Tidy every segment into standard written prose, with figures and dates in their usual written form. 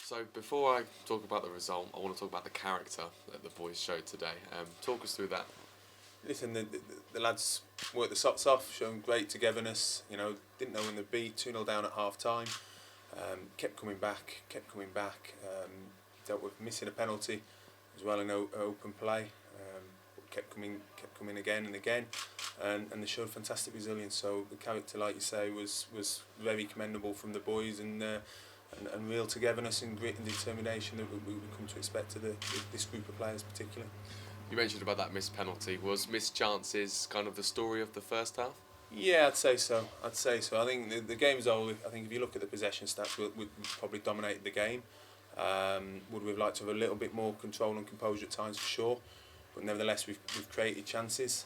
So before I talk about the result, I want to talk about the character that the boys showed today. Talk us through that. Listen, the lads worked the socks off, showing great togetherness. Didn't know when they'd be 2-0 down at half time. Kept coming back. Dealt with missing a penalty as well in open play. But kept coming again and again, and they showed fantastic resilience. So the character, like you say, was very commendable from the boys, and real togetherness and grit and determination that we come to expect of this group of players particularly. You mentioned about that missed penalty. Was missed chances kind of the story of the first half? Yeah, I'd say so. I think the game as a whole, I think if you look at the possession stats, we probably dominated the game. Would we have liked to have a little bit more control and composure at times, for sure, but nevertheless we've created chances,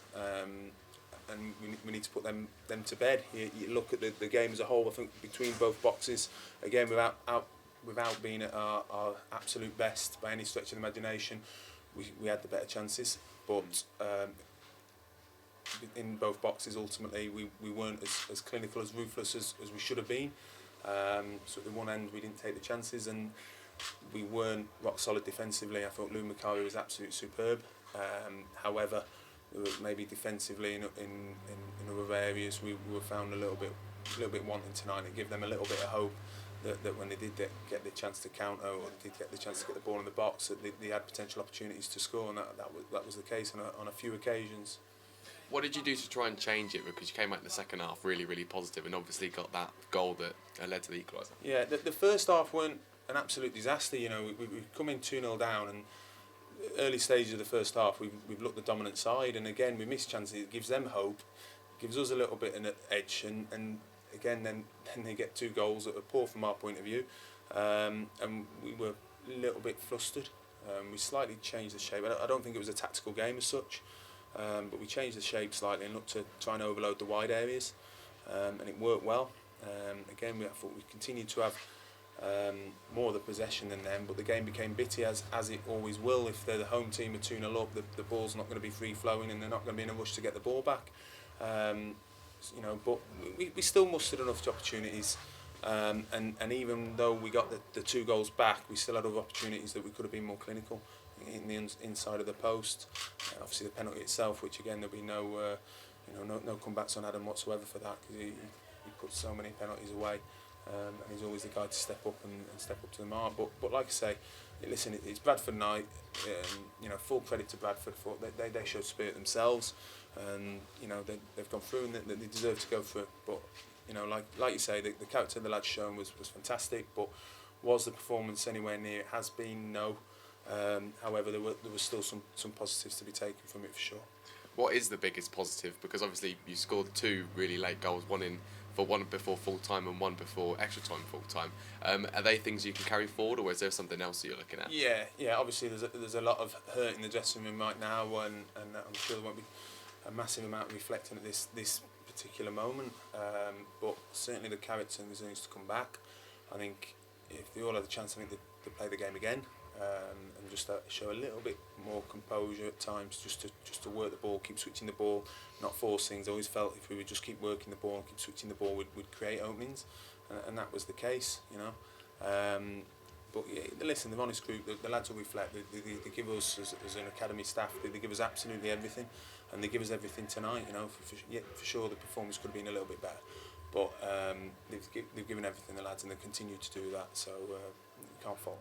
and we need to put them to bed. You look at the game as a whole. I think between both boxes, again without being at our absolute best by any stretch of the imagination, we had the better chances, but in both boxes ultimately we weren't as clinical, as ruthless as we should have been. So at the one end we didn't take the chances, and we weren't rock solid defensively. I thought Lou Macari was absolutely superb. However, maybe defensively in other areas we were found a little bit wanting tonight, and give them a little bit of hope that when they did get the chance to counter, or did get the chance to get the ball in the box, that they had potential opportunities to score, and that was the case on a few occasions. What did you do to try and change it? Because you came out in the second half really, really positive, and obviously got that goal that led to the equaliser. Yeah, the first half weren't an absolute disaster. We've come in 2-0 down, and early stages of the first half we've looked the dominant side, and again we missed chances. It gives them hope, gives us a little bit of an edge, and again then they get two goals that are poor from our point of view, and we were a little bit flustered. We slightly changed the shape. I don't think it was a tactical game as such, but we changed the shape slightly and looked to try and overload the wide areas, and it worked well. Again, I thought we continued to have more of the possession than them, but the game became bitty, as it always will. If they're the home team are 2-0 up, the ball's not going to be free flowing, and they're not going to be in a rush to get the ball back. But we still mustered enough opportunities, and even though we got the two goals back, we still had other opportunities that we could have been more clinical in the inside of the post. Obviously the penalty itself, which again there'll be no comebacks on Adam whatsoever for that, because he puts so many penalties away, and he's always the guy to step up and step up to the mark. But like I say, listen, it's Bradford night. Full credit to Bradford for they showed spirit themselves, and they've gone through, and they deserve to go through. But like you say, the character the lads shown was fantastic. But was the performance anywhere near it has been? No. However, there was still some positives to be taken from it, for sure. What is the biggest positive? Because obviously you scored two really late goals, one before full time and one before extra time full time. Are they things you can carry forward, or is there something else that you're looking at? Yeah. Obviously, there's a lot of hurt in the dressing room right now, and I'm sure there won't be a massive amount reflecting at this particular moment. But certainly the character and resilience to come back. I think if they all had the chance, I think they'd play the game again. And just show a little bit more composure at times, just to work the ball, keep switching the ball, not force things. I always felt if we would just keep working the ball and keep switching the ball, we'd create openings, and that was the case, But yeah, listen, the honest group, the lads will reflect. They give us as an academy staff, they give us absolutely everything, and they give us everything tonight. For sure the performance could have been a little bit better, but they've given everything, the lads, and they continue to do that. So you can't fault.